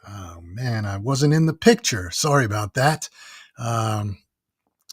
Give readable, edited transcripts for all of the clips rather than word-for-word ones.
Oh man, I wasn't in the picture. Sorry about that. Um,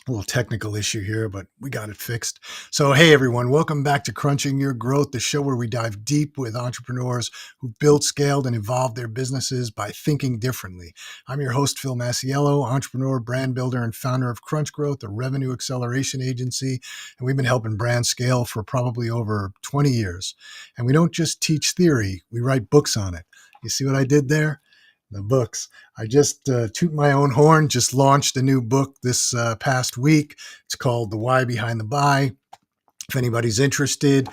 a little technical issue here, but we got it fixed. So, hey everyone, welcome back to Crunching Your Growth, the show where we dive deep with entrepreneurs who built, scaled, and evolved their businesses by thinking differently. I'm your host, Phil Masiello, entrepreneur, brand builder, and founder of Crunch Growth, a revenue acceleration agency. And we've been helping brands scale for probably over 20 years. And we don't just teach theory, we write books on it. You see what I did there? The books. I just toot my own horn, just launched a new book this past week. It's called The Why Behind the Buy. If anybody's interested,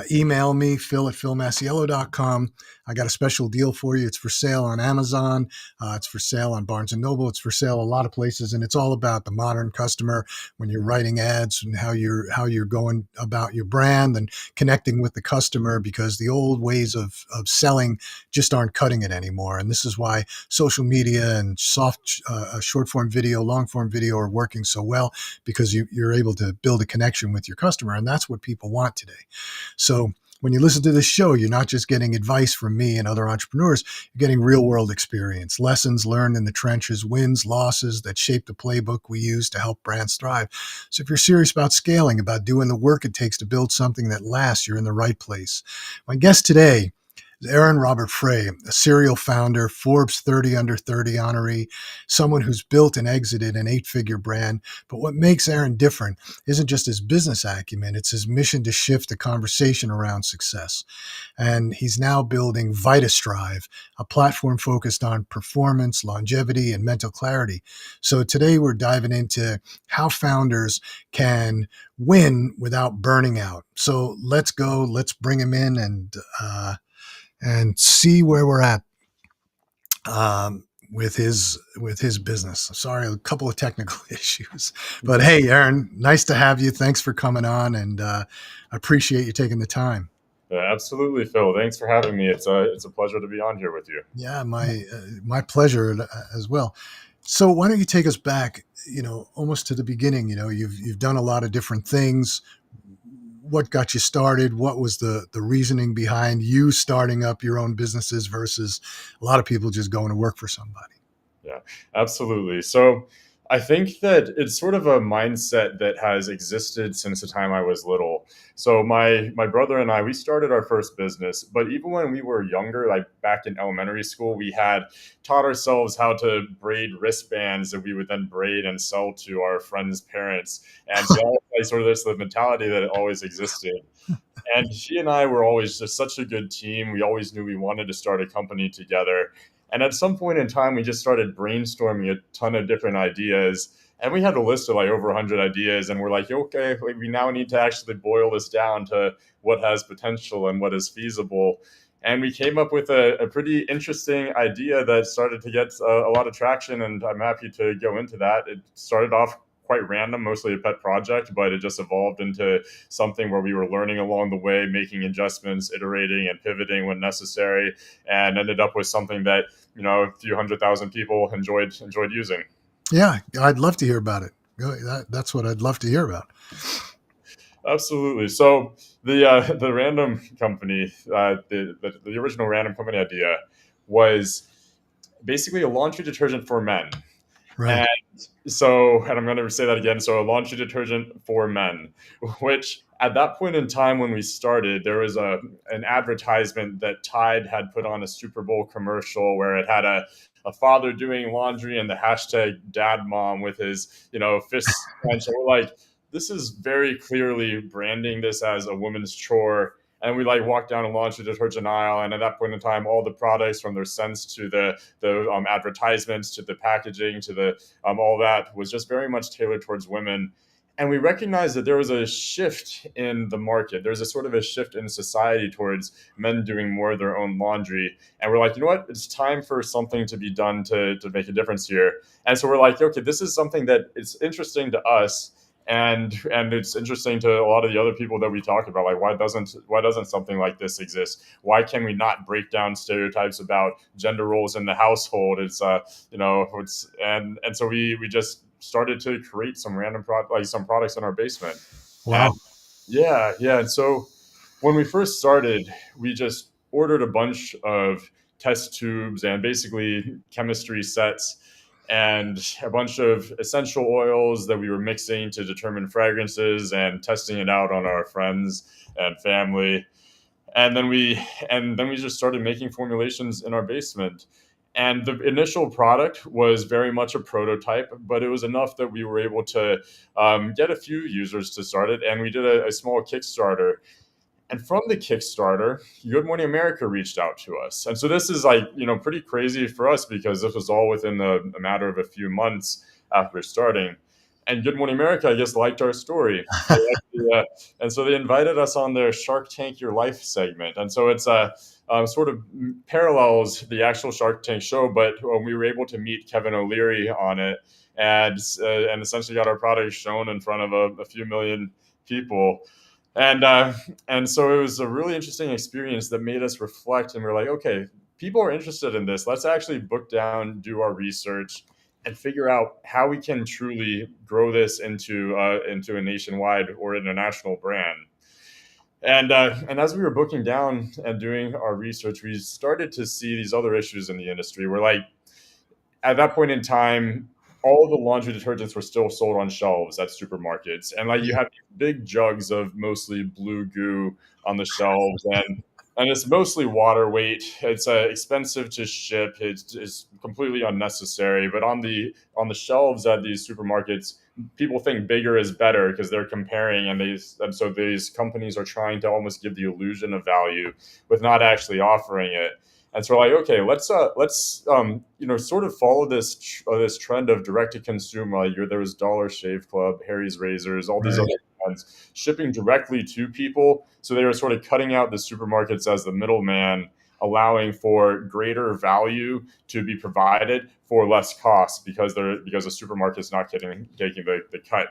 email me, phil@philmasiello.com. I got a special deal for you. It's for sale on Amazon. It's for sale on Barnes & Noble. It's for sale a lot of places. And it's all about the modern customer when you're writing ads and how you're going about your brand and connecting with the customer, because the old ways of selling just aren't cutting it anymore. And this is why social media and short form video, long form video are working so well, because you're able to build a connection with your customer. And that's what people want today. So when you listen to this show, you're not just getting advice from me and other entrepreneurs, you're getting real world experience, lessons learned in the trenches, wins, losses that shape the playbook we use to help brands thrive. So if you're serious about scaling, about doing the work it takes to build something that lasts, you're in the right place. My guest today, Erin Robert Frey, a serial founder, Forbes 30 under 30 honoree, someone who's built and exited an 8-figure brand. But what makes Erin different isn't just his business acumen, it's his mission to shift the conversation around success. And he's now building VitaStrive, a platform focused on performance, longevity, and mental clarity. So today we're diving into how founders can win without burning out. So let's go, let's bring him in and see where we're at with his business. Sorry, a couple of technical issues, but hey, Erin, nice to have you. Thanks for coming on, and I appreciate you taking the time. Yeah, absolutely, Phil. Thanks for having me. It's a pleasure to be on here with you. Yeah, my pleasure as well. So why don't you take us back, almost to the beginning? You've done a lot of different things. What got you started? What was the reasoning behind you starting up your own businesses versus a lot of people just going to work for somebody? Yeah, absolutely. So I think that it's sort of a mindset that has existed since the time I was little. So my brother and I, we started our first business, but even when we were younger, like back in elementary school, we had taught ourselves how to braid wristbands that we would then braid and sell to our friends' parents. And so that was like sort of this the mentality that always existed. And he and I were always just such a good team. We always knew we wanted to start a company together. And at some point in time, we just started brainstorming a ton of different ideas. And we had a list of like over 100 ideas. And we're like, okay, like, we now need to actually boil this down to what has potential and what is feasible. And we came up with a pretty interesting idea that started to get a lot of traction. And I'm happy to go into that. It started off quite random, mostly a pet project, but it just evolved into something where we were learning along the way, making adjustments, iterating and pivoting when necessary, and ended up with something that a few 100,000 people enjoyed using. Yeah, I'd love to hear about it. That's what I'd love to hear about. Absolutely. So the random company, the original random company idea was basically a laundry detergent for men. Right. And and I'm going to say that again. So, a laundry detergent for men, which at that point in time when we started, there was an advertisement that Tide had put on a Super Bowl commercial where it had a father doing laundry and the hashtag dad mom with his, fists clenched. So we're like, this is very clearly branding this as a woman's chore. And we like walked down a laundry detergent aisle, and at that point in time, all the products, from their scents to the advertisements to the packaging to the all that, was just very much tailored towards women. And we recognized that there was a shift in the market. There's a sort of a shift in society towards men doing more of their own laundry. And we're like, you know what? It's time for something to be done to make a difference here. And so we're like, okay, this is something that it's interesting to us, and it's interesting to a lot of the other people that we talk about. Like, why doesn't something like this exist? Why can we not break down stereotypes about gender roles in the household? And so we just started to create some some products in our basement. And Wow. yeah, and so when we first started, we just ordered a bunch of test tubes and basically chemistry sets and a bunch of essential oils that we were mixing to determine fragrances and testing it out on our friends and family. And then we just started making formulations in our basement. And the initial product was very much a prototype, but it was enough that we were able to get a few users to start it. And we did a small Kickstarter. And from the Kickstarter, Good Morning America reached out to us. And so this is like, pretty crazy for us because this was all within a matter of a few months after starting. And Good Morning America, I guess, liked our story. And so they invited us on their Shark Tank Your Life segment. And so it's sort of parallels the actual Shark Tank show, but we were able to meet Kevin O'Leary on it and essentially got our product shown in front of a few million people. And so it was a really interesting experience that made us reflect, and we're like, okay, people are interested in this. Let's actually book down, do our research, and figure out how we can truly grow this into a nationwide or international brand. And as we were booking down and doing our research, we started to see these other issues in the industry. We're like, at that point in time, all the laundry detergents were still sold on shelves at supermarkets, and like you Yeah, have these big jugs of mostly blue goo on the shelves, and it's mostly water weight. It's expensive to ship. It's completely unnecessary. But on the shelves at these supermarkets, people think bigger is better because they're comparing, and so these companies are trying to almost give the illusion of value with not actually offering it. And so, like, okay, let's sort of follow this trend of direct to consumer. Like, there was Dollar Shave Club, Harry's Razors, all these right. other ones shipping directly to people. So they were sort of cutting out the supermarkets as the middleman, allowing for greater value to be provided for less cost because the supermarket's not taking the cut.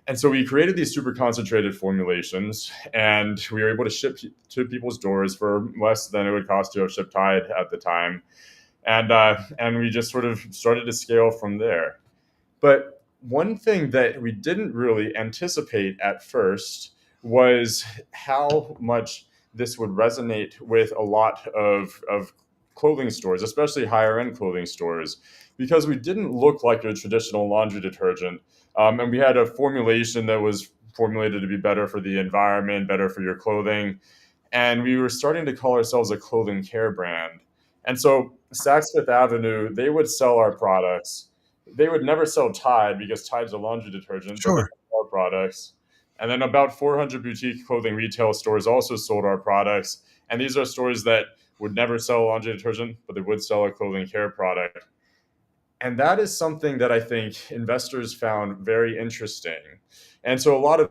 And so we created these super concentrated formulations, and we were able to ship to people's doors for less than it would cost to have shipped Tide at the time. And we just sort of started to scale from there. But one thing that we didn't really anticipate at first was how much this would resonate with a lot of clothing stores, especially higher end clothing stores, because we didn't look like a traditional laundry detergent. And we had a formulation that was formulated to be better for the environment, better for your clothing. And we were starting to call ourselves a clothing care brand. And so Saks Fifth Avenue, they would sell our products. They would never sell Tide because Tide's a laundry detergent, but they Sure. would sell our products. And then about 400 boutique clothing retail stores also sold our products. And these are stores that would never sell a laundry detergent, but they would sell a clothing care product. And that is something that I think investors found very interesting. And so a lot of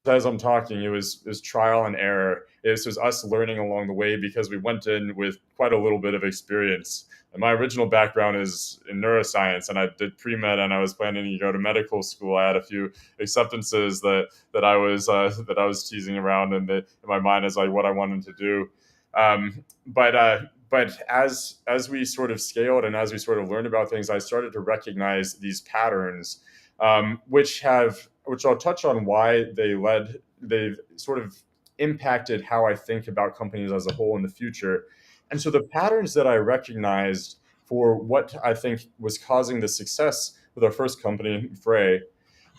as I'm talking, it was trial and error. This was us learning along the way because we went in with quite a little bit of experience. And my original background is in neuroscience, and I did pre med, and I was planning to go to medical school. I had a few acceptances that I was teasing around in my mind as like what I wanted to do. But as we sort of scaled and as we sort of learned about things, I started to recognize these patterns, which I'll touch on why they've sort of impacted how I think about companies as a whole in the future. And so the patterns that I recognized for what I think was causing the success with our first company, Frey,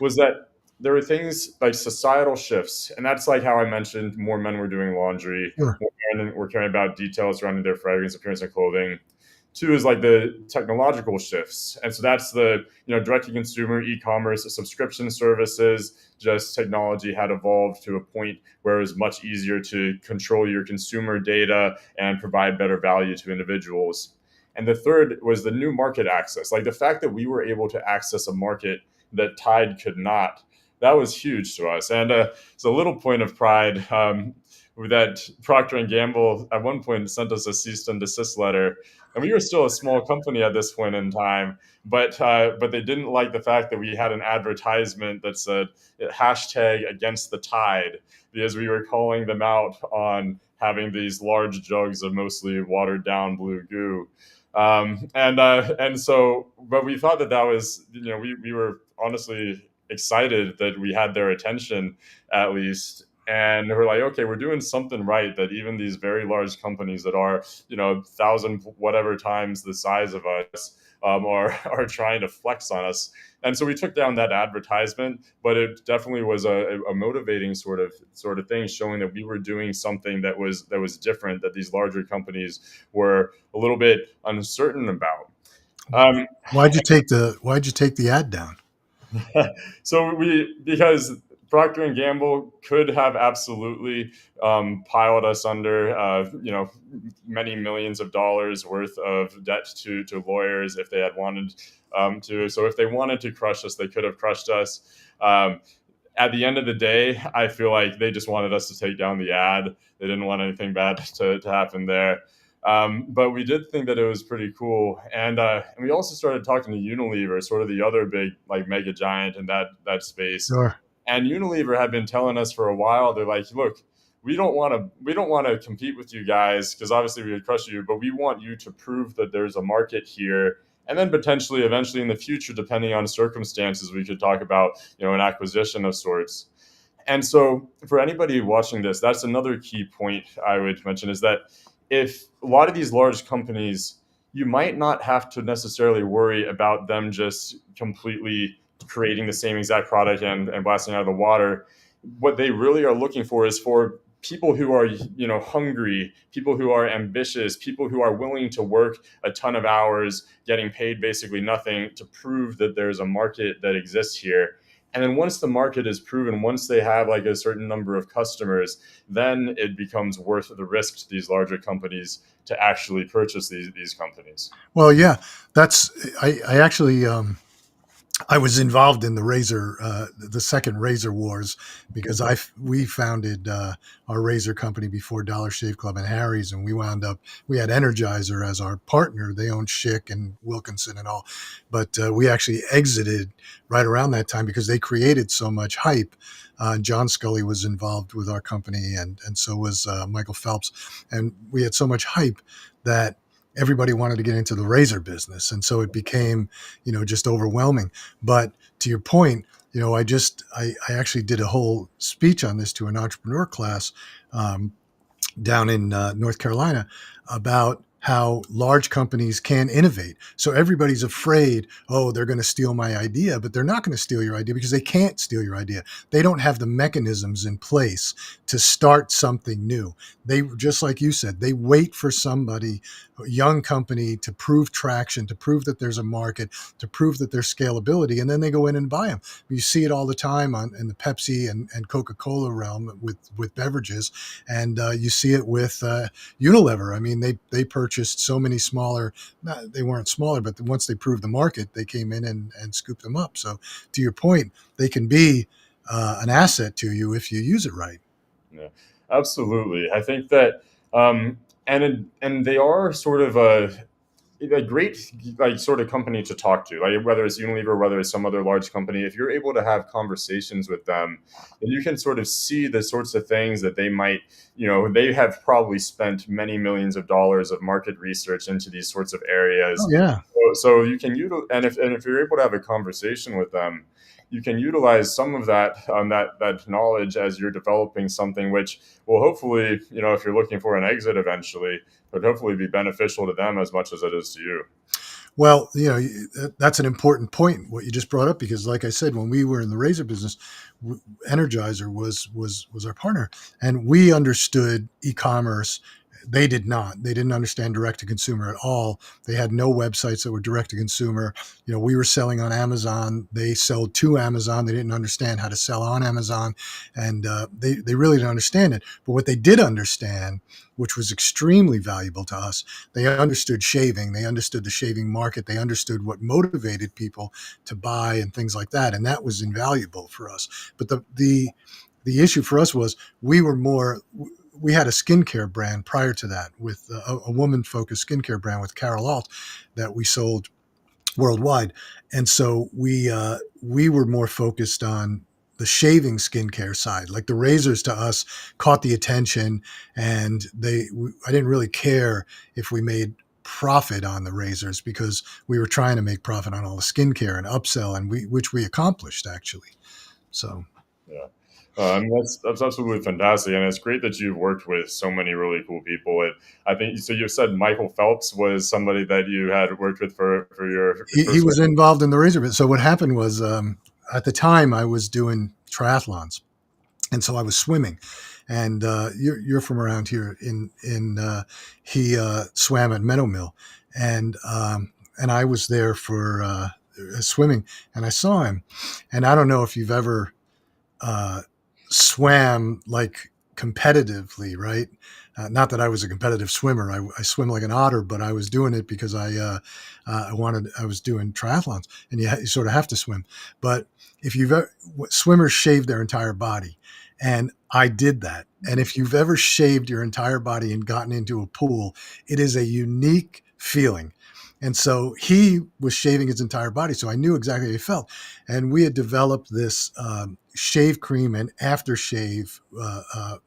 was that there were things like societal shifts. And that's like how I mentioned more men were doing laundry, Sure. more men were caring about details surrounding their fragrance, appearance, and clothing. Two is like the technological shifts. And so that's the, direct to consumer e-commerce subscription services. Just technology had evolved to a point where it was much easier to control your consumer data and provide better value to individuals. And the third was the new market access, like the fact that we were able to access a market that Tide could not. That was huge to us. And it's a little point of pride that Procter and Gamble at one point sent us a cease and desist letter, and we were still a small company at this point in time. But they didn't like the fact that we had an advertisement that said hashtag against the tide because we were calling them out on having these large jugs of mostly watered down blue goo. And so, but we thought that was, we were honestly excited that we had their attention at least. And we're like, okay, we're doing something right, that even these very large companies that are, 1,000 whatever times the size of us, are trying to flex on us. And so we took down that advertisement, but it definitely was a motivating sort of thing, showing that we were doing something that was different, that these larger companies were a little bit uncertain about. Um, Why'd you take the ad down? so we because Procter and Gamble could have absolutely piled us under, many millions of dollars worth of debt to lawyers if they had wanted to. So if they wanted to crush us, they could have crushed us. Um, at the end of the day, I feel like they just wanted us to take down the ad. They didn't want anything bad to happen there. But we did think that it was pretty cool, and we also started talking to Unilever, sort of the other big like mega giant in that space. Sure. And Unilever had been telling us for a while, they're like, look, we don't want to compete with you guys because obviously we would crush you, but we want you to prove that there's a market here, and then potentially eventually in the future, depending on circumstances, we could talk about an acquisition of sorts. And so for anybody watching this, that's another key point I would mention, is that if a lot of these large companies, you might not have to necessarily worry about them just completely creating the same exact product and blasting out of the water. What they really are looking for is for people who are hungry, people who are ambitious, people who are willing to work a ton of hours getting paid basically nothing to prove that there's a market that exists here. And then once the market is proven, once they have like a certain number of customers, then it becomes worth the risk to these larger companies to actually purchase these companies. Well, yeah, that's I actually I was involved in the second razor wars because we founded our razor company before Dollar Shave Club and Harry's, and we had Energizer as our partner. They owned Schick and Wilkinson and all, but we actually exited right around that time because they created so much hype. John Scully was involved with our company, and so was Michael Phelps, and we had so much hype that everybody wanted to get into the razor business, and so it became just overwhelming. But to your point, I actually did a whole speech on this to an entrepreneur class um, down in North Carolina about how large companies can innovate. So everybody's afraid, oh, they're going to steal my idea, but they're not going to steal your idea because they can't steal your idea. They don't have the mechanisms in place to start something new. They, just like you said, they wait for somebody, a young company, to prove traction, to prove that there's a market, to prove that there's scalability, and then they go in and buy them. You see it all the time in the Pepsi and Coca-Cola realm with beverages, and you see it with Unilever. I mean, they purchased so many smaller. They weren't smaller, but once they proved the market, they came in and scooped them up. So, to your point, they can be an asset to you if you use it right. Yeah, absolutely. I think that, and they are sort of a great like sort of company to talk to, like whether it's Unilever, whether it's some other large company. If you're able to have conversations with them, then you can sort of see the sorts of things that they might, they have probably spent many millions of dollars of market research into these sorts of Oh areas. yeah. So you can utilize, and if you're able to have a conversation with them, you can utilize some of that knowledge as you're developing something which will hopefully, if you're looking for an exit eventually, would hopefully be beneficial to them as much as it is to you. Well, that's an important point what you just brought up because, like I said, when we were in the razor business, Energizer was our partner, and we understood e-commerce. They did not. They didn't understand direct to consumer at all. They had no websites that were direct to consumer. We were selling on Amazon. They sold to Amazon. They didn't understand how to sell on Amazon, and they really didn't understand it. But what they did understand, which was extremely valuable to us, they understood shaving. They understood the shaving market. They understood what motivated people to buy and things like that, and that was invaluable for us. But the issue for us was we had a skincare brand prior to that with a woman focused skincare brand with Carol Alt that we sold worldwide, and so we were more focused on the shaving skincare side. Like the razors to us caught the attention, and I didn't really care if we made profit on the razors because we were trying to make profit on all the skincare and upsell, and which we accomplished actually. So Yeah. That's absolutely fantastic, and it's great that you've worked with so many really cool people. I think so. You said Michael Phelps was somebody that you had worked with for your He first. was involved in the razor bit. So what happened was, at the time I was doing triathlons, and so I was swimming. And you're from around here. He swam at Meadow Mill, and I was there for swimming, and I saw him. And I don't know if you've ever uh, swam like competitively, right? Not that I was a competitive swimmer. I swim like an otter, but I was doing it because I was doing triathlons, and you sort of have to swim. But if you've ever, swimmers shave their entire body, and I did that. And if you've ever shaved your entire body and gotten into a pool, it is a unique feeling. And so he was shaving his entire body, so I knew exactly how he felt. And we had developed this shave cream and aftershave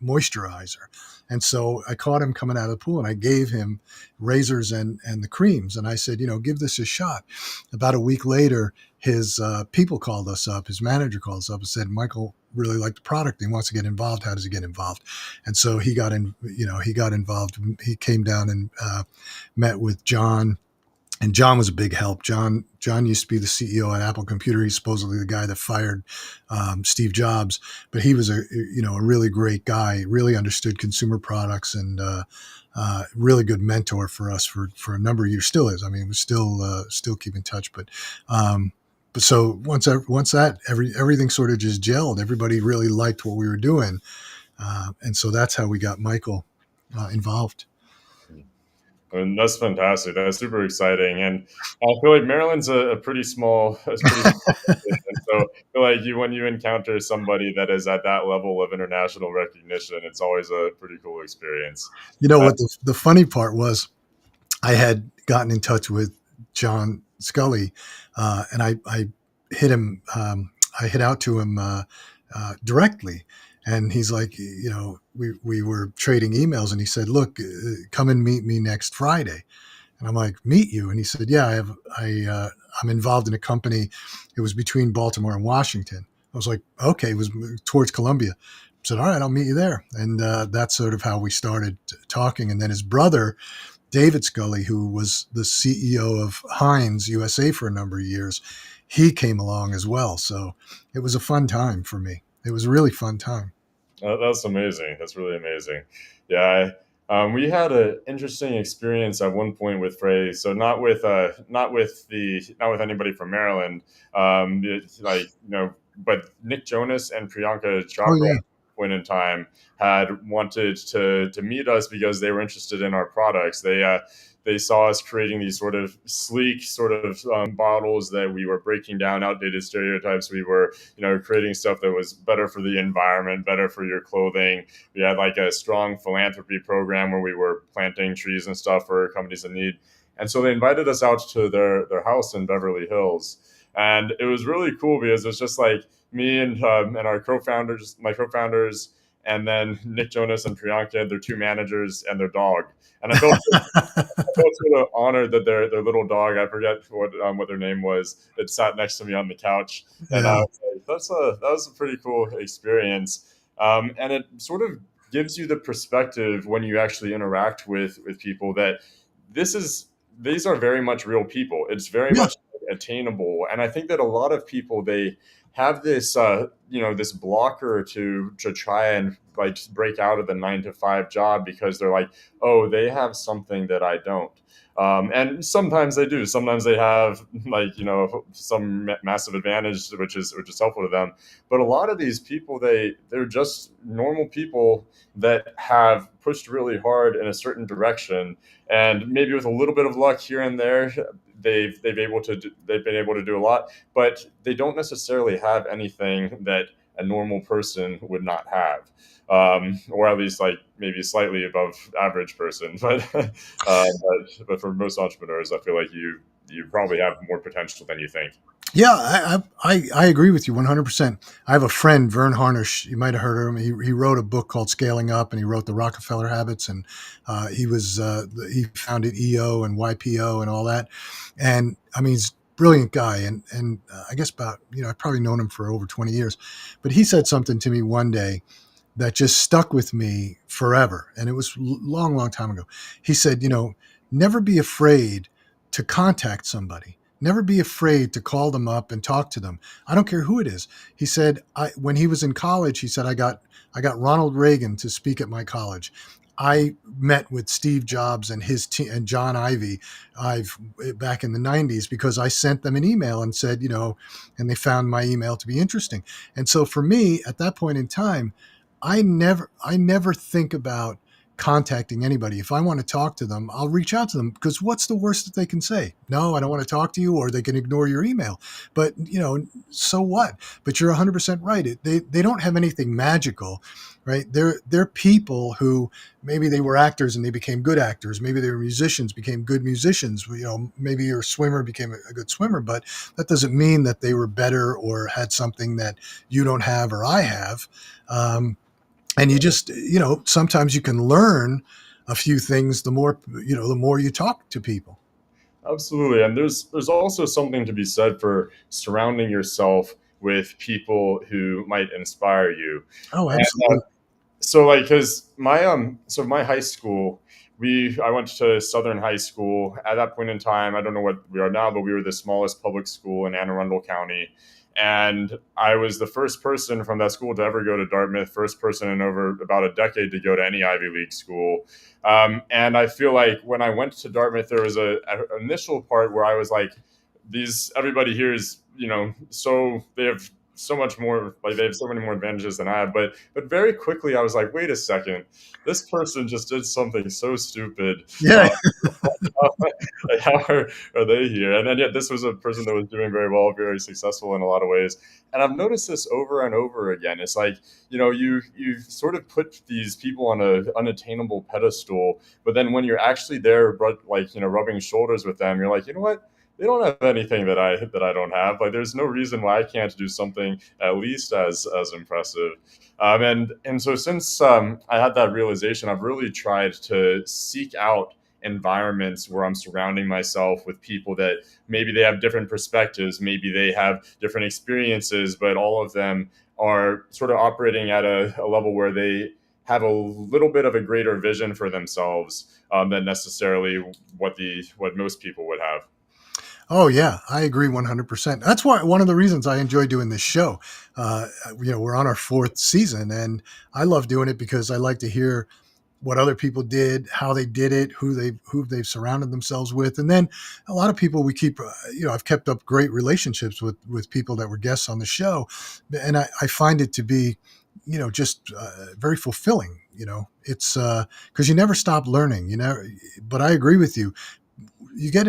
moisturizer. And so I caught him coming out of the pool, and I gave him razors and the creams. And I said, give this a shot. About a week later, his people called us up. His manager called us up and said, Michael really liked the product. He wants to get involved. How does he get involved? And so he got in, he got involved. He came down and met with John, and John was a big help. John used to be the CEO at Apple Computer. He's supposedly the guy that fired Steve Jobs, but he was a really great guy. Really understood consumer products, and really good mentor for us for a number of years. Still is. I mean, we still keep in touch. But so once that everything sort of just gelled. Everybody really liked what we were doing, and so that's how we got Michael involved. And that's fantastic. That's super exciting, and I feel like Maryland's a pretty small, it's pretty small. And so I feel like when you encounter somebody that is at that level of international recognition, it's always a pretty cool experience. You know Uh, what the funny part was? I had gotten in touch with John Scully, and I hit him. I hit out to him directly, and he's like, we were trading emails, and he said, "Look, come and meet me next Friday." And I'm like, "Meet you?" And he said, "Yeah, I'm involved in a company. It was between Baltimore and Washington." I was like, "Okay," it was towards Columbia. I said, "All right, I'll meet you there." And that's sort of how we started talking. And then his brother, David Scully, who was the CEO of Heinz USA for a number of years, he came along as well. So it was a fun time for me. It was a really fun time. That's amazing. That's really amazing. Yeah, we had an interesting experience at one point with Frey. So not with anybody from Maryland. But Nick Jonas and Priyanka Oh Chopra, yeah, point in time, had wanted to meet us because they were interested in our products. They saw us creating these sort of sleek sort of bottles that we were breaking down outdated stereotypes. We were creating stuff that was better for the environment, better for your clothing. We had like a strong philanthropy program where we were planting trees and stuff for companies in need. And so they invited us out to their house in Beverly Hills. And it was really cool because it was just like me and our co-founders, my co-founders, and then Nick Jonas and Priyanka, their two managers, and their dog. And I felt sort of honored that their little dog, I forget what their name was, that sat next to me on the couch, and I yeah, was like, that was a pretty cool experience, and it sort of gives you the perspective when you actually interact with people that this is these are very much real people. It's very yeah. much attainable, and I think that a lot of people they have this this blocker to try and like break out of the 9 to 5 job because they're like, oh, they have something that I don't. And sometimes they do. Sometimes they have like some massive advantage, which is helpful to them. But a lot of these people, they're just normal people that have pushed really hard in a certain direction, and maybe with a little bit of luck here and there, they've been able to do a lot. But they don't necessarily have anything that a normal person would not have, or at least like maybe slightly above average person. But for most entrepreneurs, I feel like you probably have more potential than you think. Yeah, I agree with you 100%. I have a friend, Vern Harnish. You might have heard of him. He wrote a book called Scaling Up, and he wrote the Rockefeller Habits, and he founded EO and YPO and all that. And I mean, he's brilliant guy. And I guess about, I've probably known him for over 20 years, but he said something to me one day that just stuck with me forever. And it was long, long time ago. He said, never be afraid to contact somebody. Never be afraid to call them up and talk to them. I don't care who it is. He said, when he was in college, he said, I got Ronald Reagan to speak at my college. I met with Steve Jobs and his team and John Ivey back in the 90s because I sent them an email and said, and they found my email to be interesting. And so for me at that point in time, I never think about contacting anybody. If I want to talk to them, I'll reach out to them because what's the worst that they can say? No, I don't want to talk to you, or they can ignore your email. But, so what? But you're 100% right. They don't have anything magical, right? They're people who maybe they were actors and they became good actors. Maybe they were musicians, became good musicians. Maybe your swimmer became a good swimmer, but that doesn't mean that they were better or had something that you don't have or I have. And you just, sometimes you can learn a few things the more you talk to people. Absolutely. And there's also something to be said for surrounding yourself with people who might inspire you. Oh, And absolutely. so like because my high school, we I went to Southern High School. At that point in time, I don't know what we are now, but we were the smallest public school in Anne Arundel County. And I was the first person from that school to ever go to Dartmouth, first person in over about a decade to go to any Ivy League school. And I feel like when I went to Dartmouth, there was an initial part where I was like, these everybody here is, so they have so much more, like they have so many more advantages than I have. But very quickly I was like, wait a second, this person just did something so stupid. Yeah. Like, how are they here? And then yet this was a person that was doing very well, very successful in a lot of ways. And I've noticed this over and over again. It's like, you sort of put these people on a unattainable pedestal, but then when you're actually there, like, rubbing shoulders with them, you're like, you know what? They don't have anything that I don't have. Like, there's no reason why I can't do something at least as impressive. And so since I had that realization, I've really tried to seek out environments where I'm surrounding myself with people that maybe they have different perspectives, maybe they have different experiences, but all of them are sort of operating at a level where they have a little bit of a greater vision for themselves than necessarily what most people would have. Oh yeah, I agree 100%. That's why one of the reasons I enjoy doing this show. We're on our fourth season, and I love doing it because I like to hear what other people did, how they did it, who they've surrounded themselves with, and then a lot of people we keep. I've kept up great relationships with people that were guests on the show, and I find it to be, just very fulfilling. It's because you never stop learning. But I agree with you. You get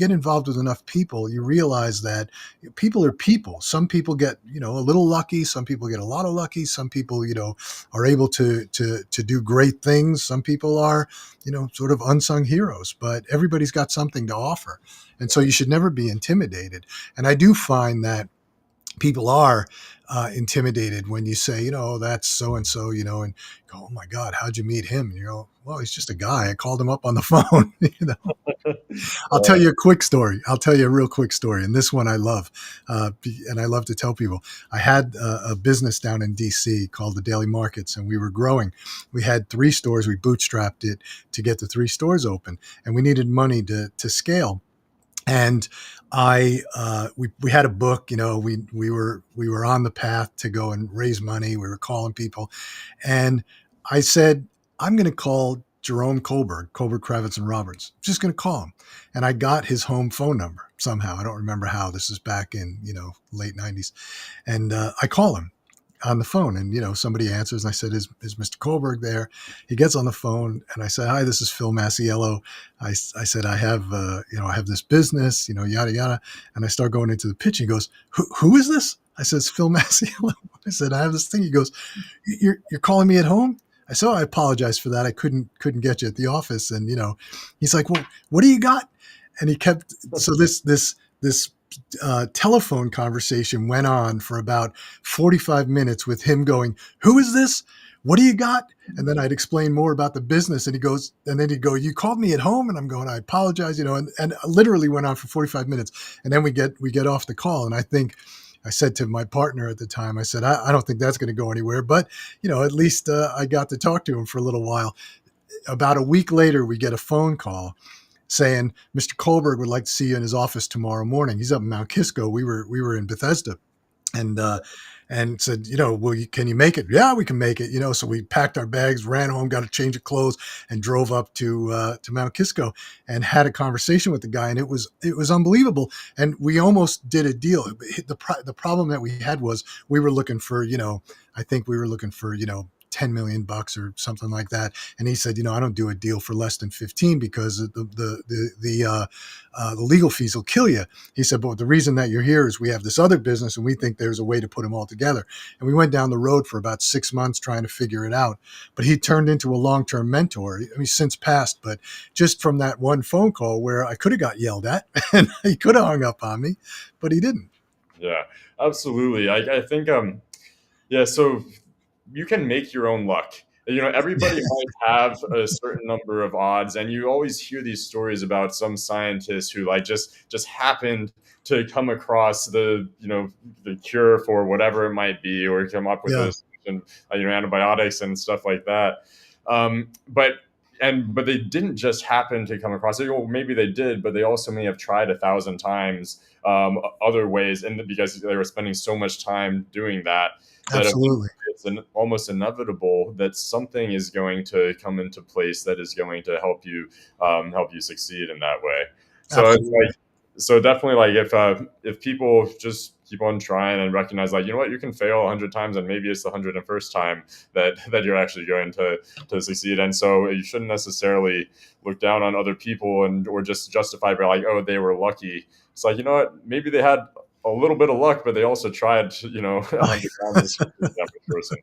involved with enough people, you realize that people are people. Some people get a little lucky, some people get a lot of lucky, some people are able to do great things, some people are sort of unsung heroes, but everybody's got something to offer, and so you should never be intimidated. And I do find that people are intimidated when you say, that's so and so, and go, oh my God, how'd you meet him? And you go, well, he's just a guy. I called him up on the phone. I'll tell you a quick story. I'll tell you a real quick story. And this one I love. And I love to tell people. I had a business down in DC called the Daily Markets, and we were growing. We had 3 stores. We bootstrapped it to get the 3 stores open, and we needed money to scale. And we had a book, we were on the path to go and raise money. We were calling people, and I said, I'm going to call Jerome Kohlberg, Kravitz and Roberts. I'm just going to call him. And I got his home phone number somehow. I don't remember how. This is back in, late 90s. And I call him on the phone, and somebody answers, and I said, is Mr. Kohlberg there? He gets on the phone, and I said, hi, this is Phil Masiello. I said, I have this business, yada yada. And I start going into the pitch. He goes, who is this? I said, it's Phil Masiello. I said, I have this thing. He goes, you're calling me at home? I said, oh, I apologize for that. I couldn't get you at the office. And he's like, well, what do you got? And he kept, so this telephone conversation went on for about 45 minutes with him going, who is this? what do you got? And then I'd explain more about the business. And then he'd go, you called me at home? And I'm going, I apologize, and literally went on for 45 minutes. And then we get off the call. And I said to my partner at the time, I said, I don't think that's going to go anywhere, but at least I got to talk to him for a little while. About a week later, we get a phone call saying, Mr. Kohlberg would like to see you in his office tomorrow morning. He's up in Mount Kisco. We were in Bethesda, and said, can you make it? Yeah, we can make it. So we packed our bags, ran home, got a change of clothes, and drove up to Mount Kisco and had a conversation with the guy, and it was unbelievable. And we almost did a deal. The problem that we had was we were looking for, I think we were looking for, $10 million or something like that. And he said, I don't do a deal for less than 15 because the legal fees will kill you. He said, but the reason that you're here is we have this other business and we think there's a way to put them all together. And we went down the road for about 6 months trying to figure it out. But he turned into a long-term mentor. I mean, since passed, but just from that one phone call where I could have got yelled at and he could have hung up on me, but he didn't. Yeah, absolutely. I think, yeah, so you can make your own luck. Everybody might have a certain number of odds, and you always hear these stories about some scientists who like just happened to come across the cure for whatever it might be, or come up with Yeah, this antibiotics and stuff like that. But they didn't just happen to come across it. Well, maybe they did, but they also may have tried 1,000 times other ways, and because they were spending so much time doing that, absolutely. it's almost inevitable that something is going to come into place that is going to help you succeed in that way. So it's Absolutely. like, so definitely, like, if people just keep on trying and recognize, like, you can fail 100 times, and maybe it's the 101st time that you're actually going to succeed. And so you shouldn't necessarily look down on other people or just justify by like, oh, they were lucky. It's like, maybe they had a little bit of luck, but they also tried, 100 times to be the average person.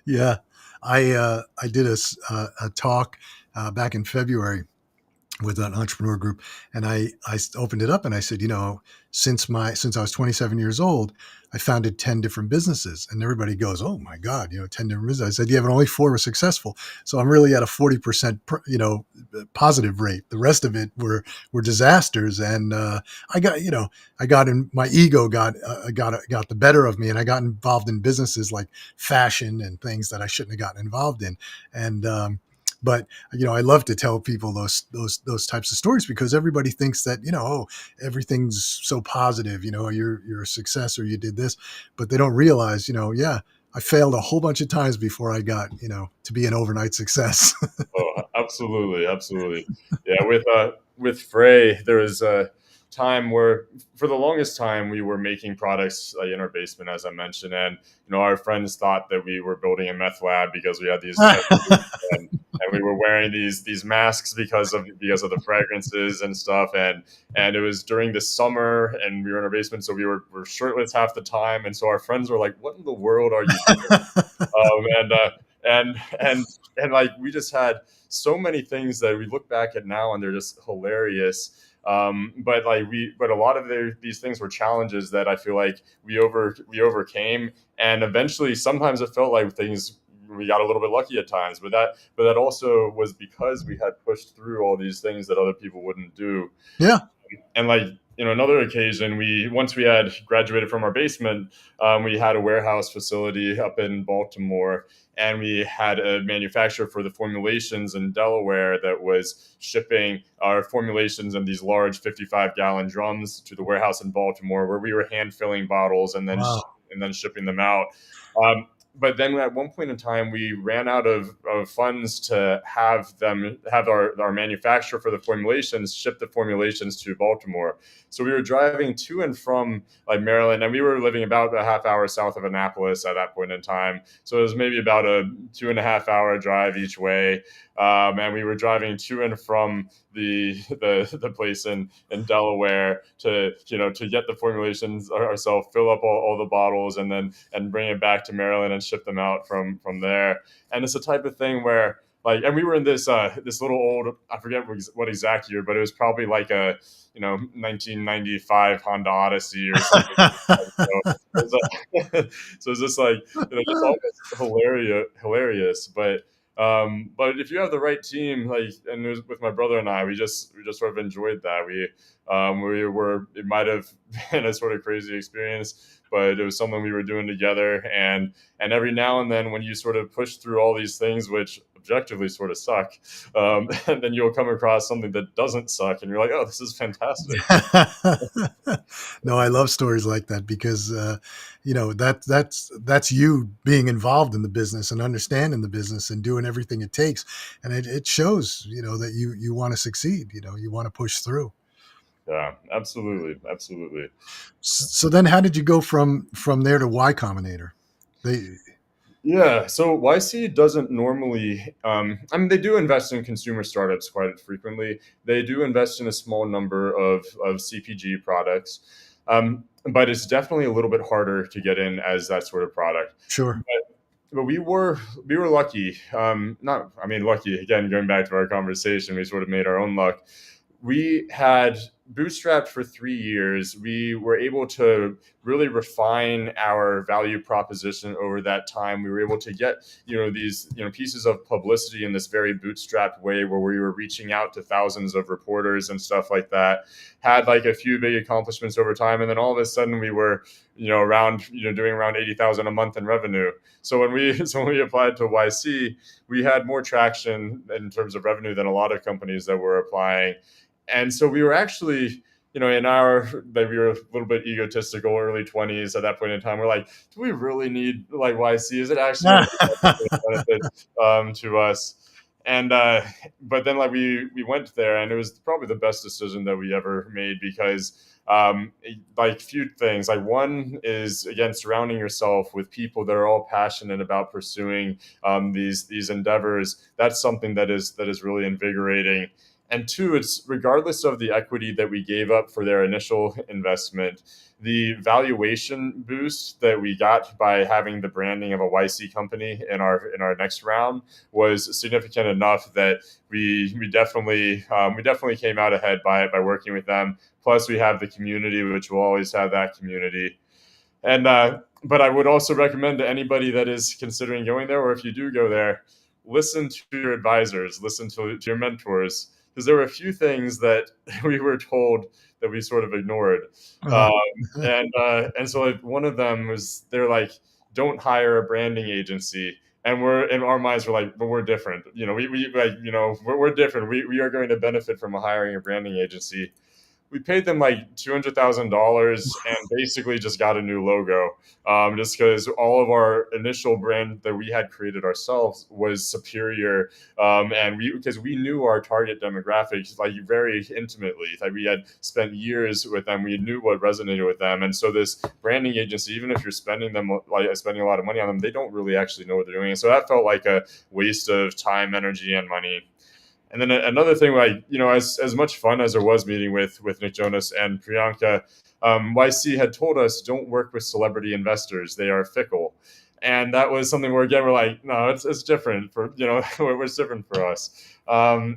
Yeah, I did a talk back in February with an entrepreneur group, and I opened it up and I said, since I was 27 years old, I founded 10 different businesses, and everybody goes, oh my God, 10 different businesses. I said, yeah, but only 4 were successful, so I'm really at a 40% positive rate. The rest of it were disasters, and my ego got the better of me, and I got involved in businesses like fashion and things that I shouldn't have gotten involved in, and but I love to tell people those types of stories because everybody thinks that oh, everything's so positive. You're a success or you did this, but they don't realize yeah, I failed a whole bunch of times before I got to be an overnight success. Oh, absolutely, absolutely. Yeah, with Frey, there was a time where, for the longest time, we were making products in our basement, as I mentioned, and our friends thought that we were building a meth lab because we had these tattoos, and we were wearing these masks because of the fragrances and stuff, and it was during the summer, and we were in our basement, so we're shirtless half the time, and so our friends were like, "What in the world are you doing?" Um, and uh, and like, we just had so many things that we look back at now and they're just hilarious. But a lot of these things were challenges that I feel like we overcame, and eventually sometimes it felt like we got a little bit lucky at times, but that also was because we had pushed through all these things that other people wouldn't do. Yeah. And like, another occasion, once we had graduated from our basement, we had a warehouse facility up in Baltimore, and we had a manufacturer for the formulations in Delaware that was shipping our formulations in these large 55-gallon drums to the warehouse in Baltimore, where we were hand filling bottles and then Wow. shipping them out. But then at one point in time, we ran out of funds to have our manufacturer for the formulations ship the formulations to Baltimore. So we were driving to and from like Maryland, and we were living about a half hour south of Annapolis at that point in time. So it was maybe about a 2.5 hour drive each way. And we were driving to and from the place in Delaware to get the formulations ourselves, fill up all the bottles, and bring it back to Maryland and ship them out from there. And it's the type of thing where like, and we were in this little old, I forget what exact year, but it was probably like a 1995 Honda Odyssey or something. So it so it's just like, just almost hilarious. But if you have the right team, like, and it was with my brother and I, we just sort of enjoyed that. We were, it might have been a sort of crazy experience, but it was something we were doing together. And every now and then, when you sort of push through all these things, which objectively sort of suck, and then you'll come across something that doesn't suck, and you're like, oh, this is fantastic. No, I love stories like that because that's you being involved in the business and understanding the business and doing everything it takes, and it shows that you want to succeed. You want to push through. Yeah, absolutely. So then, how did you go from there to Y Combinator? They Yeah, so YC doesn't normally. I mean, they do invest in consumer startups quite frequently. They do invest in a small number of CPG products, but it's definitely a little bit harder to get in as that sort of product. Sure. But we were lucky. Not, I mean, lucky again. Going back to our conversation, we sort of made our own luck. We had bootstrapped for 3 years. We were able to really refine our value proposition over that time. We were able to get these pieces of publicity in this very bootstrapped way, where we were reaching out to thousands of reporters and stuff like that. Had like a few big accomplishments over time, and then all of a sudden we were around doing around 80,000 a month in revenue. So when we so when we applied to YC, we had more traction in terms of revenue than a lot of companies that were applying. And so we were actually, in our, that we were a little bit egotistical, early 20s at that point in time. We're like, do we really need like YC? Is it actually going to be a benefit to us? And but then like we went there, and it was probably the best decision that we ever made, because like few things. Like, one is, again, surrounding yourself with people that are all passionate about pursuing these endeavors. That's something that is really invigorating. And two, it's regardless of the equity that we gave up for their initial investment, the valuation boost that we got by having the branding of a YC company in our next round was significant enough that we definitely came out ahead by working with them. Plus, we have the community, which will always have that community. And but I would also recommend to anybody that is considering going there, or if you do go there, listen to your advisors, listen to your mentors, because there were a few things that we were told that we sort of ignored. Uh, Um, and so like one of them was, they're like, don't hire a branding agency. And we're, in our minds, we're like, but we're different. We like, we're different. We are going to benefit from hiring a branding agency. We paid them like $200,000 and basically just got a new logo, just because all of our initial brand that we had created ourselves was superior, and because we knew our target demographics like very intimately. Like, we had spent years with them, we knew what resonated with them, and so this branding agency, even if you're spending a lot of money on them, they don't really actually know what they're doing. And so that felt like a waste of time, energy, and money. And then another thing, like, as much fun as there was meeting with Nick Jonas and Priyanka, YC had told us, don't work with celebrity investors; they are fickle. And that was something where, again, we're like, no, it's different for it's different for us. And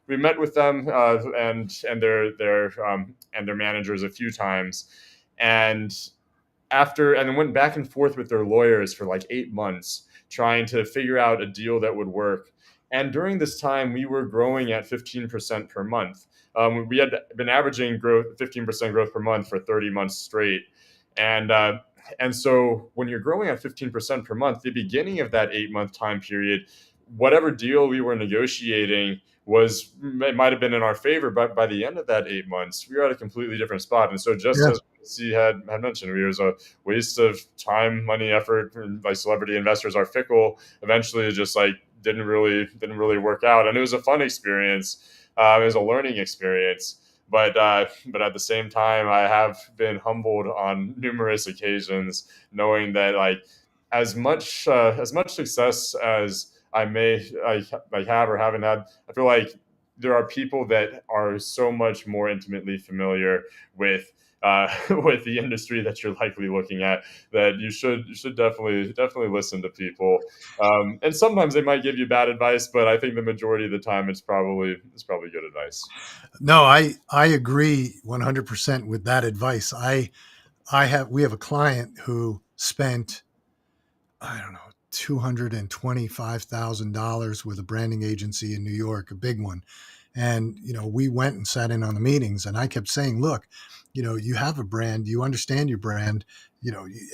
we met with them, and their managers a few times, and and then went back and forth with their lawyers for like 8 months, trying to figure out a deal that would work. And during this time, we were growing at 15% per month. We had been averaging growth 15% growth per month for 30 months straight. And uh, and so when you're growing at 15% per month, the beginning of that 8 month time period, whatever deal we were negotiating was, it might have been in our favor, but by the end of that 8 months, we were at a completely different spot. And so, just yeah. as C had mentioned, it was a waste of time, money, effort. And like, celebrity investors are fickle. Eventually, it just like didn't really work out, and it was a fun experience. It was a learning experience. But at the same time, I have been humbled on numerous occasions, knowing that, like, as much success as I may like have or haven't had, I feel like there are people that are so much more intimately familiar with with the industry that you're likely looking at, that you should definitely listen to people. And sometimes they might give you bad advice, but I think the majority of the time it's probably good advice. No, I agree 100% with that advice. We have a client who spent, I don't know, $225,000 with a branding agency in New York, a big one. And, we went and sat in on the meetings, and I kept saying, look, you have a brand, you understand your brand,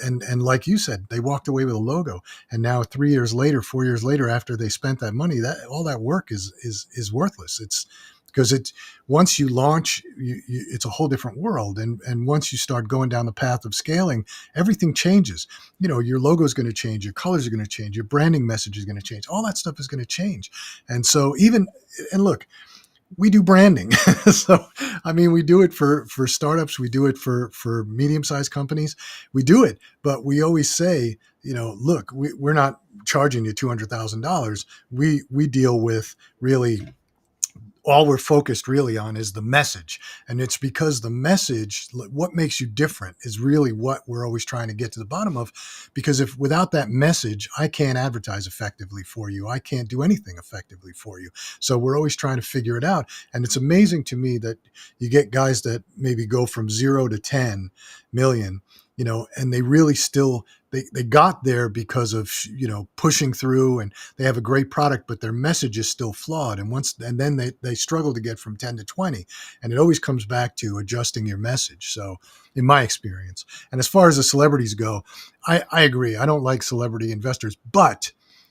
and like you said, they walked away with a logo. And now 3 years later, 4 years later, after they spent that money, that all that work is worthless. It's because it's once you launch, it's a whole different world. And once you start going down the path of scaling, everything changes. Your logo is going to change, your colors are going to change, your branding message is going to change, all that stuff is going to change. And so and look, we do branding. So, I mean, we do it for startups, we do it for medium-sized companies, we do it, but we always say, look, we're not charging you $200,000. We deal with really, all we're focused really on is the message. And it's because the message, what makes you different, is really what we're always trying to get to the bottom of. Because if without that message, I can't advertise effectively for you, I can't do anything effectively for you. So we're always trying to figure it out. And it's amazing to me that you get guys that maybe go from 0 to 10 million, and they really still, they got there because of, pushing through, and they have a great product, but their message is still flawed. And then they struggle to get from 10 to 20. And it always comes back to adjusting your message. So in my experience, and as far as the celebrities go, I agree. I don't like celebrity investors, but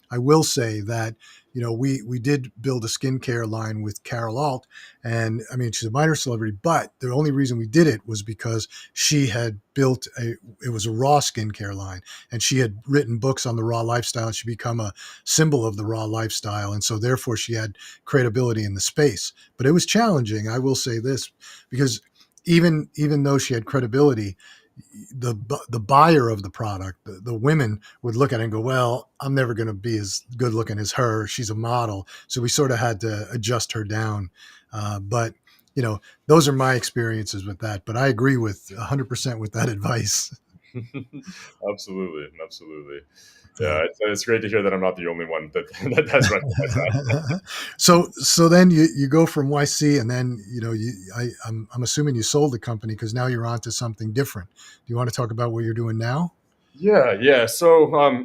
I will say that, we did build a skincare line with Carol Alt, and I mean, she's a minor celebrity, but the only reason we did it was because she had built it was a raw skincare line, and she had written books on the raw lifestyle, and she become a symbol of the raw lifestyle. And so therefore she had credibility in the space. But it was challenging. I will say this, because even though she had credibility, the buyer of the product, the women would look at it and go, well, I'm never going to be as good looking as her. She's a model. So we sort of had to adjust her down. But, those are my experiences with that. But I agree with 100% with that advice. Absolutely, absolutely. Yeah. Yeah, it's great to hear that I'm not the only one that that has recognized that. So then you go from YC, and then, I'm assuming you sold the company because now you're on to something different. Do you want to talk about what you're doing now? Yeah, yeah. So we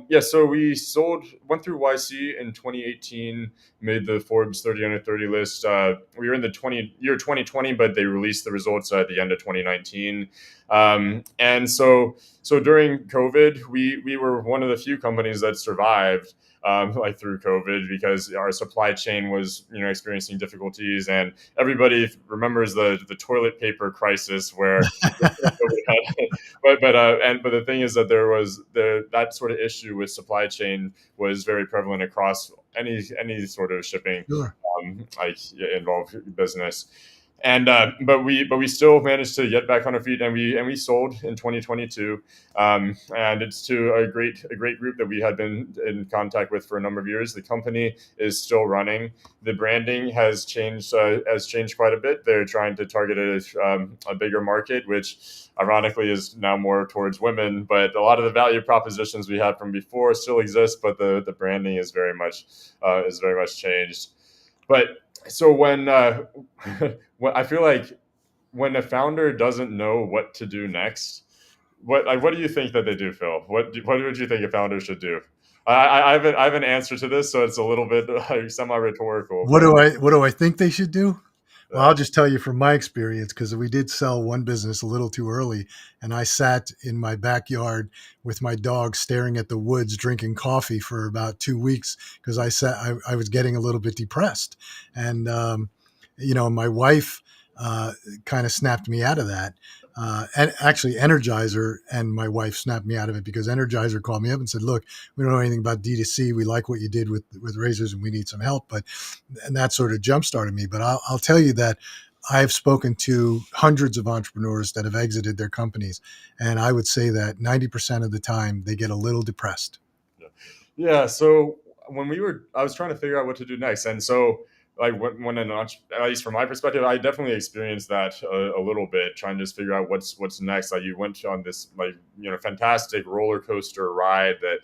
went through YC in 2018, made the Forbes 30 under 30 list. We were in the 2020, but they released the results at the end of 2019. And so during COVID, we were one of the few companies that survived, like through COVID, because our supply chain was, experiencing difficulties, and everybody remembers the toilet paper crisis where but the thing is that there was that sort of issue with supply chain was very prevalent across any sort of shipping, Sure. like involved business. And but we still managed to get back on our feet, and we sold in 2022, and it's to a great group that we had been in contact with for a number of years. The company is still running. The branding has changed quite a bit. They're trying to target a bigger market, which ironically is now more towards women. But a lot of the value propositions we had from before still exist, but the branding is very much changed. But so when I feel like when a founder doesn't know what to do next, what do you think that they do, Phil? What would you think a founder should do? I have an answer to this, so it's a little bit semi rhetorical, What but do I think they should do? Well, uh, I'll just tell you from my experience, because we did sell one business a little too early, and I sat in my backyard with my dog staring at the woods, drinking coffee for about 2 weeks because I was getting a little bit depressed, and my wife kind of snapped me out of that. And actually, Energizer and my wife snapped me out of it, because Energizer called me up and said, "Look, we don't know anything about D2C. We like what you did with razors, and we need some help." And that sort of jump started me. But I'll tell you that I've spoken to hundreds of entrepreneurs that have exited their companies, and I would say that 90% of the time they get a little depressed. yeah. So I was trying to figure out what to do next, and so like when at least from my perspective, I definitely experienced that a little bit, trying to just figure out what's next. Like you went on this like fantastic roller coaster ride that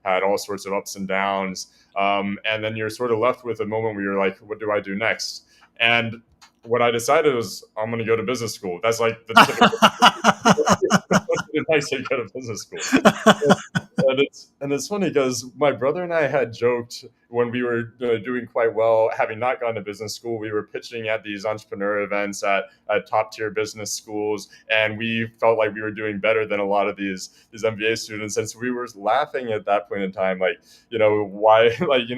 had all sorts of ups and downs, and then you're sort of left with a moment where you're like, what do I do next? And what I decided was I'm going to go to business school. That's like the typical advice you go to business school. And it's funny because my brother and I had joked when we were doing quite well, having not gone to business school. We were pitching at these entrepreneur events at top tier business schools, and we felt like we were doing better than a lot of these MBA students. And so we were laughing at that point in time, like why, like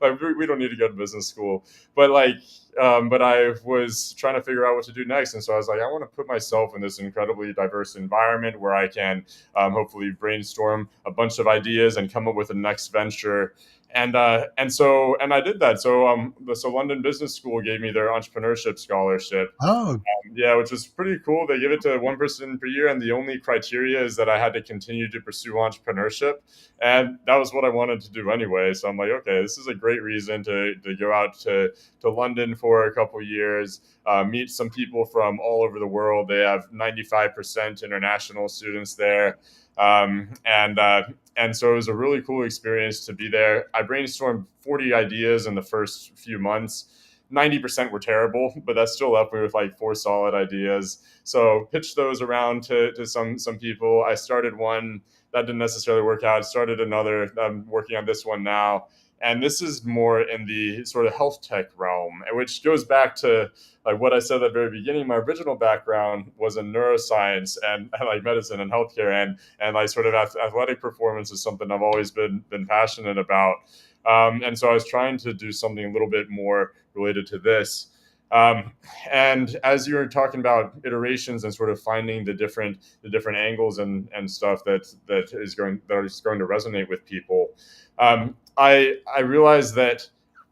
like we don't need to go to business school, but like. But I was trying to figure out what to do next. And so I was like, I want to put myself in this incredibly diverse environment where I can hopefully brainstorm a bunch of ideas and come up with a next venture. And I did that. So London Business School gave me their entrepreneurship scholarship. Oh, Yeah, which was pretty cool. They give it to one person per year, and the only criteria is that I had to continue to pursue entrepreneurship, and that was what I wanted to do anyway. So I'm like, okay, this is a great reason to go out to London for a couple years, meet some people from all over the world. They have 95% international students there, and so it was a really cool experience to be there. I brainstormed 40 ideas in the first few months. 90% were terrible, but that still left me with like 4 solid ideas. So pitched those around to some people. I started one that didn't necessarily work out. I started another. I'm working on this one now. And this is more in the sort of health tech realm, which goes back to like what I said at the very beginning. My original background was in neuroscience and like medicine and healthcare, and like sort of athletic performance is something I've always been passionate about. And so I was trying to do something a little bit more related to this. And as you were talking about iterations and sort of finding the different angles and stuff that is going to resonate with people, I realized that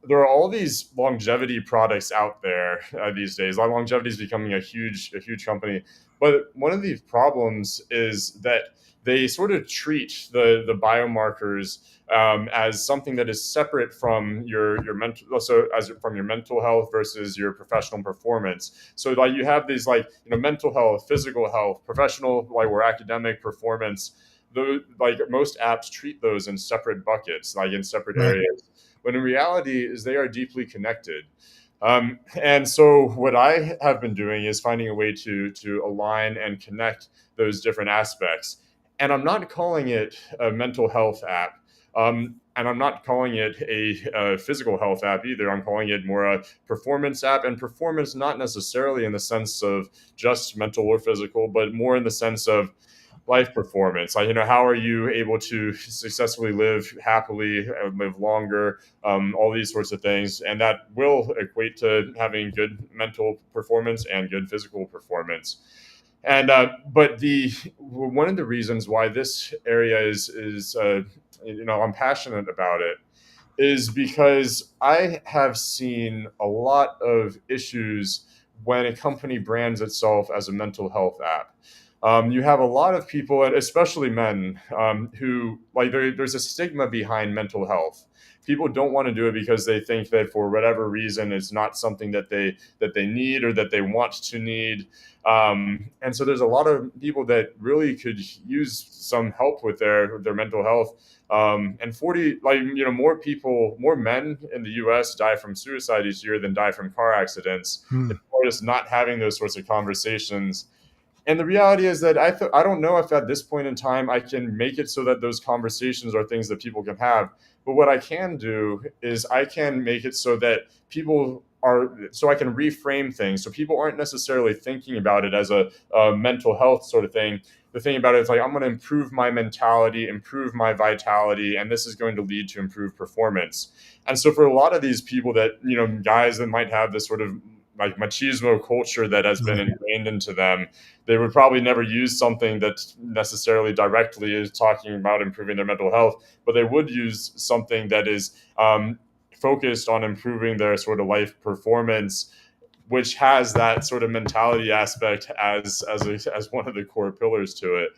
there are all these longevity products out there these days. Longevity is becoming a huge company, but one of the problems is that they sort of treat the biomarkers as something that is separate from your mental, so as from your mental health versus your professional performance. So like you have these like mental health, physical health, professional like or academic performance. Like most apps treat those in separate buckets, like in separate right. areas. When in reality, is they are deeply connected. And so what I have been doing is finding a way to align and connect those different aspects. And I'm not calling it a mental health app. And I'm not calling it a physical health app either. I'm calling it more a performance app, and performance not necessarily in the sense of just mental or physical, but more in the sense of life performance. Like, how are you able to successfully live happily, live longer, all these sorts of things. And that will equate to having good mental performance and good physical performance. And but the one of the reasons why this area is I'm passionate about it is because I have seen a lot of issues when a company brands itself as a mental health app. You have a lot of people, and especially men, who like there's a stigma behind mental health. People don't want to do it because they think that for whatever reason it's not something that they need or that they want to need. And so there's a lot of people that really could use some help with their mental health. And 40, like, more men in the US die from suicide each year than die from car accidents. Hmm. It's more just not having those sorts of conversations. And the reality is that I don't know if at this point in time I can make it so that those conversations are things that people can have. But what I can do is I can make it so that so I can reframe things. So people aren't necessarily thinking about it as a mental health sort of thing. The thing about it is like, I'm going to improve my mentality, improve my vitality, and this is going to lead to improved performance. And so for a lot of these people that, guys that might have this sort of like machismo culture that has been ingrained into them, they would probably never use something that necessarily directly is talking about improving their mental health, but they would use something that is focused on improving their sort of life performance, which has that sort of mentality aspect as one of the core pillars to it.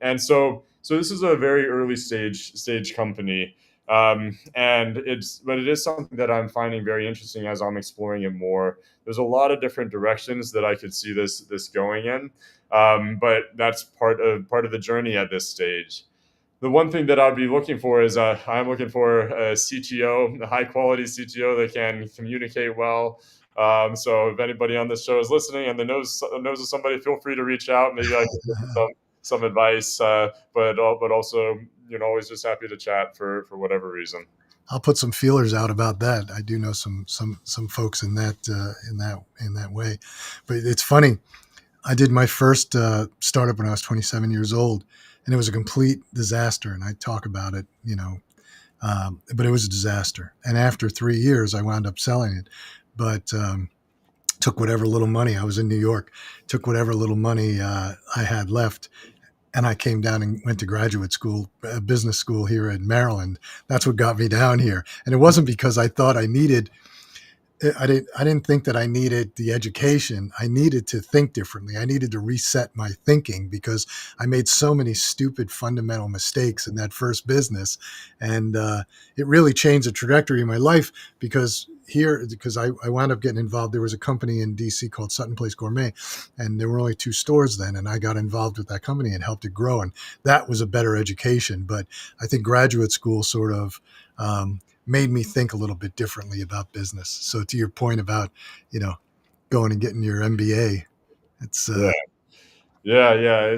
And so this is a very early stage company. But it is something that I'm finding very interesting as I'm exploring it more. There's a lot of different directions that I could see this going in, but that's part of the journey at this stage. The one thing that I'd be looking for is I'm looking for a CTO, a high quality CTO that can communicate well. So if anybody on this show is listening and they knows of somebody, feel free to reach out. Maybe I can give you some advice. But also, always just happy to chat for whatever reason. I'll put some feelers out about that. I do know some folks in that way, but it's funny. I did my first startup when I was 27 years old, and it was a complete disaster. And I talk about it, but it was a disaster. And after 3 years, I wound up selling it, but took whatever little money. I was in New York, took whatever little money I had left, and I came down and went to graduate school, business school here in Maryland. That's what got me down here. And it wasn't because I thought I didn't think that I needed the education. I needed to think differently. I needed to reset my thinking because I made so many stupid fundamental mistakes in that first business. And it really changed the trajectory of my life because I wound up getting involved. There was a company in DC called Sutton Place Gourmet, and there were only 2 stores then. And I got involved with that company and helped it grow. And that was a better education. But I think graduate school sort of, made me think a little bit differently about business. So to your point about, going and getting your MBA, it's Yeah. Yeah.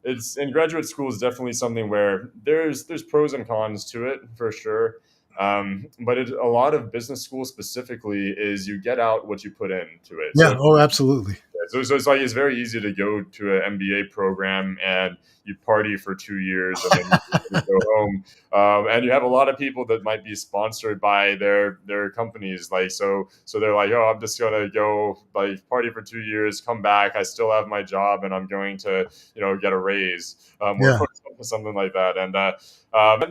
It's in graduate school is definitely something where there's pros and cons to it for sure. But a lot of business school specifically is you get out what you put into it. yeah, oh, absolutely. So it's like it's very easy to go to an MBA program and you party for 2 years and then you go home. And you have a lot of people that might be sponsored by their companies. Like so they're like, oh, I'm just gonna go like party for 2 years, come back. I still have my job and I'm going to get a raise or Yeah. something like that. And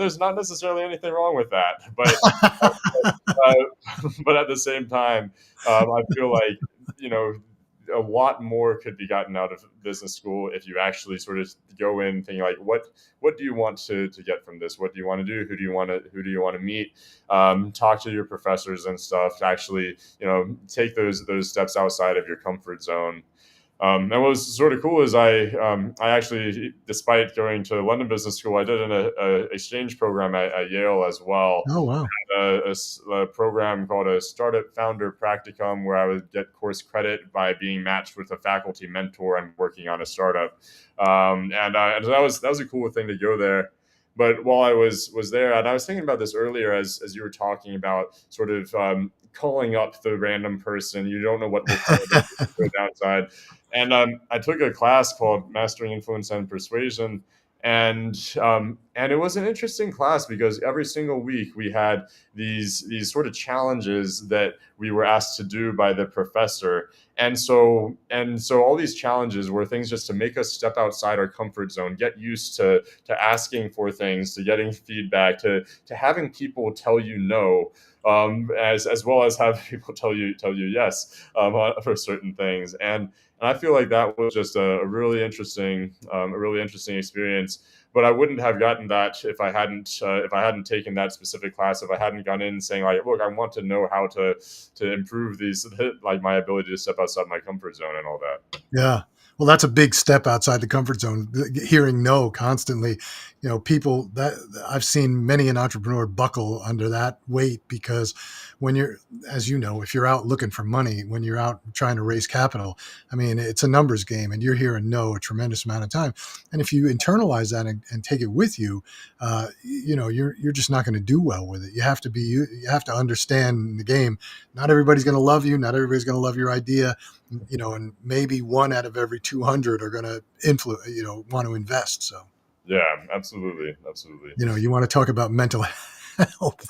there's not necessarily anything wrong with that, but but at the same time, I feel like you know a lot more could be gotten out of business school if you actually sort of go in thinking like what do you want to get from this, what do you want to do, who do you want to meet, talk to your professors and stuff to actually take those steps outside of your comfort zone. And what was sort of cool is I actually, despite going to London Business School, I did an exchange program at Yale as well, Oh, wow. a program called a Startup Founder Practicum, where I would get course credit by being matched with a faculty mentor and working on a startup. And that was a cool thing to go there. But while I was there, and I was thinking about this earlier as you were talking about sort of calling up the random person, you don't know what will go downside. And I took a class called Mastering Influence and Persuasion, and it was an interesting class because every single week we had these sort of challenges that we were asked to do by the professor, and so all these challenges were things just to make us step outside our comfort zone, get used to asking for things, to getting feedback, to having people tell you no, as well as have people tell you yes, for certain things. And I feel like that was just a really interesting experience. But I wouldn't have gotten that if I hadn't taken that specific class. If I hadn't gone in saying like, look, I want to know how to improve these, like my ability to step outside my comfort zone and all that. Yeah. Well, that's a big step outside the comfort zone. Hearing no constantly, people that I've seen many an entrepreneur buckle under that weight because when you're, as you know, if you're out looking for money, when you're out trying to raise capital, I mean, it's a numbers game and you're hearing no a tremendous amount of time. And if you internalize that and take it with you, you're just not going to do well with it. You have to understand the game. Not everybody's going to love you. Not everybody's going to love your idea, and maybe one out of every 200 are going to want to invest. So, Yeah, absolutely, absolutely. you want to talk about mental health,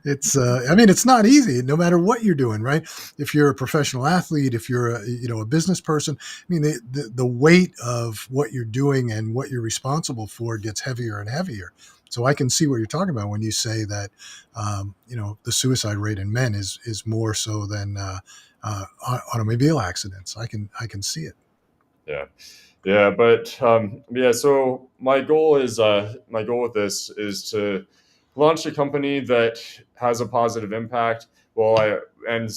it's not easy no matter what you're doing, right? If you're a professional athlete, if you're a business person, I mean, the weight of what you're doing and what you're responsible for gets heavier and heavier. So I can see what you're talking about when you say that, the suicide rate in men is more so than automobile accidents. I can see it. Yeah. Yeah, but yeah. So my goal with this is launch a company that has a positive impact. Well, and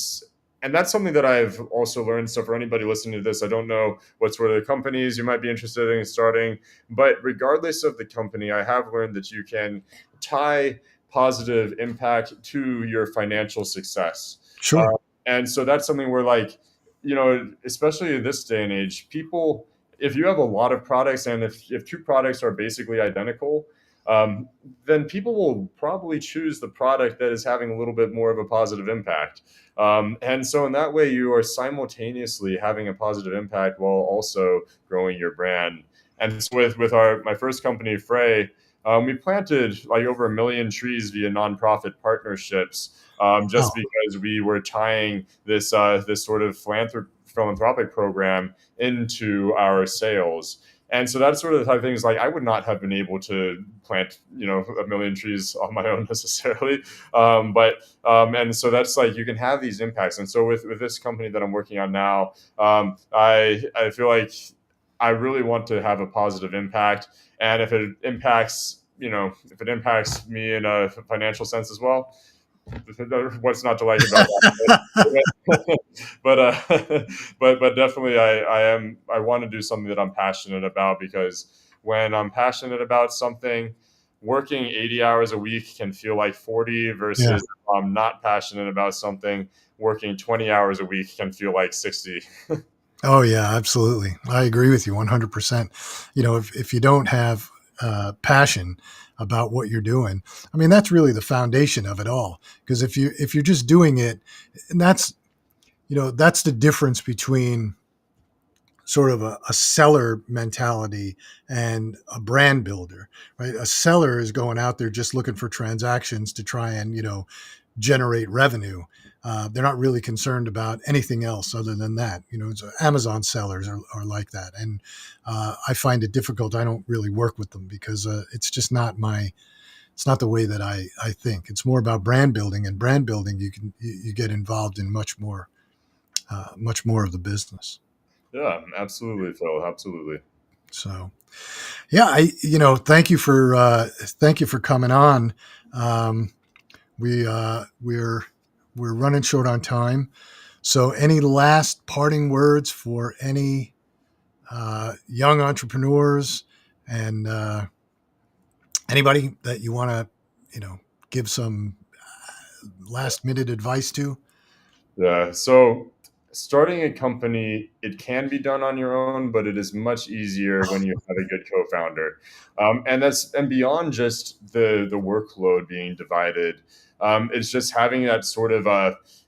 and that's something that I've also learned. So for anybody listening to this, I don't know what sort of companies you might be interested in starting, but regardless of the company, I have learned that you can tie positive impact to your financial success. Sure. And so that's something where, like, especially in this day and age, people, if you have a lot of products and if two products are basically identical, um, then people will probably choose the product that is having a little bit more of a positive impact. And so in that way, you are simultaneously having a positive impact while also growing your brand. And so with our my first company, Frey, we planted like over 1 million trees via nonprofit partnerships, Oh, just because we were tying this sort of philanthropic program into our sales. And so that's sort of the type of things, like, I would not have been able to plant, 1 million trees on my own necessarily. And so that's like, you can have these impacts. And so with this company that I'm working on now, I feel like I really want to have a positive impact. And if it impacts me in a financial sense as well, what's not to like about that? but but definitely, I want to do something that I'm passionate about, because when I'm passionate about something, working 80 hours a week can feel like 40, yeah. versus if I'm not passionate about something, working 20 hours a week can feel like 60. Oh, yeah, absolutely. I agree with you 100%. If you don't have passion about what you're doing, I mean, that's really the foundation of it all. Because if you're just doing it, and that's the difference between sort of a seller mentality and a brand builder, right? A seller is going out there just looking for transactions to try and, generate revenue. They're not really concerned about anything else other than that. So Amazon sellers are like that. And I find it difficult. I don't really work with them because it's just not it's not the way that I think. It's more about brand building, and brand building, you get involved in much more of the business. Yeah, absolutely, Phil. Absolutely. So, yeah, thank you for coming on. Um, we're running short on time. So, any last parting words for any young entrepreneurs and anybody that you want to, give some last minute advice to? Yeah. So starting a company, it can be done on your own, but it is much easier when you have a good co-founder. And beyond just the workload being divided, it's just having that sort of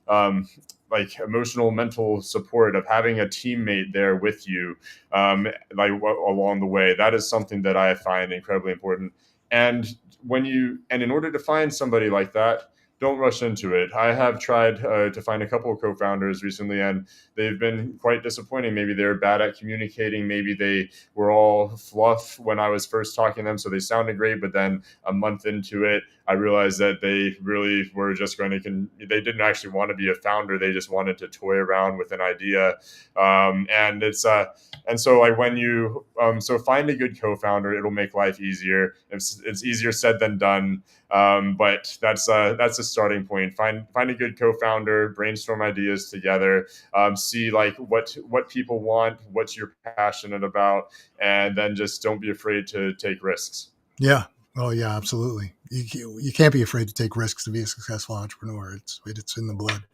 um, like emotional, mental support of having a teammate there with you, along the way. That is something that I find incredibly important. And and in order to find somebody like that, don't rush into it. I have tried to find a couple of co-founders recently, and they've been quite disappointing. Maybe they're bad at communicating. Maybe they were all fluff when I was first talking to them, so they sounded great. But then a month into it, I realized that they really were just going to. They didn't actually want to be a founder. They just wanted to toy around with an idea, and it's and so like when you so find a good co-founder, it'll make life easier. It's easier said than done. But that's a starting point. Find a good co-founder, brainstorm ideas together, see like what people want, what you're passionate about, and then just don't be afraid to take risks. Yeah. Oh, yeah, absolutely. You can't be afraid to take risks to be a successful entrepreneur. It's in the blood.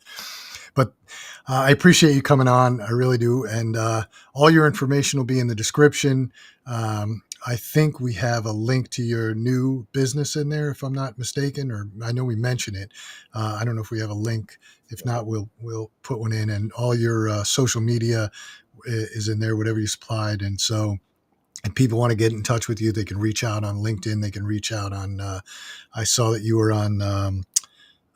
But I appreciate you coming on. I really do. And all your information will be in the description. I think we have a link to your new business in there, if I'm not mistaken, or I know we mentioned it. I don't know if we have a link. If not, we'll put one in. And all your social media is in there, whatever you supplied. And so, and people want to get in touch with you, they can reach out on LinkedIn. They can reach out on. I saw that you were on.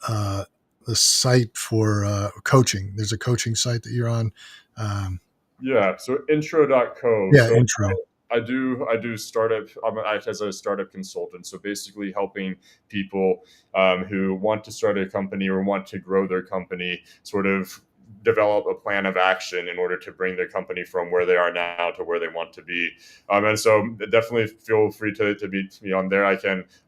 Uh, the site for coaching. There's a coaching site that you're on. Um, Yeah, so intro.co. yeah, So intro. I do startup. I act as a startup consultant. So basically helping people who want to start a company or want to grow their company sort of develop a plan of action in order to bring their company from where they are now to where they want to be. And so definitely feel free to meet me on there.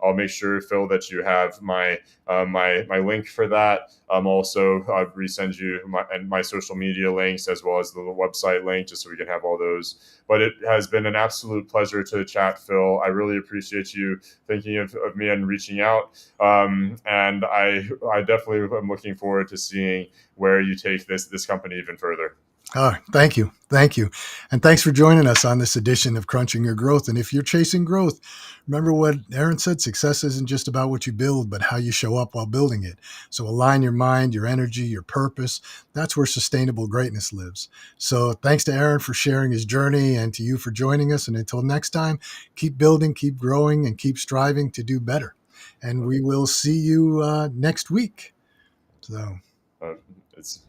I'll make sure, Phil, that you have my link for that. Also, I'll resend you my social media links as well as the website link, just so we can have all those. But it has been an absolute pleasure to chat, Phil. I really appreciate you thinking of me and reaching out. And I definitely am looking forward to seeing where you take this company even further. Oh, thank you. Thank you. And thanks for joining us on this edition of Crunching Your Growth. And if you're chasing growth, remember what Erin said, success isn't just about what you build, but how you show up while building it. So align your mind, your energy, your purpose. That's where sustainable greatness lives. So thanks to Erin for sharing his journey and to you for joining us. And until next time, keep building, keep growing, and keep striving to do better. And we will see you next week. So Uh, it's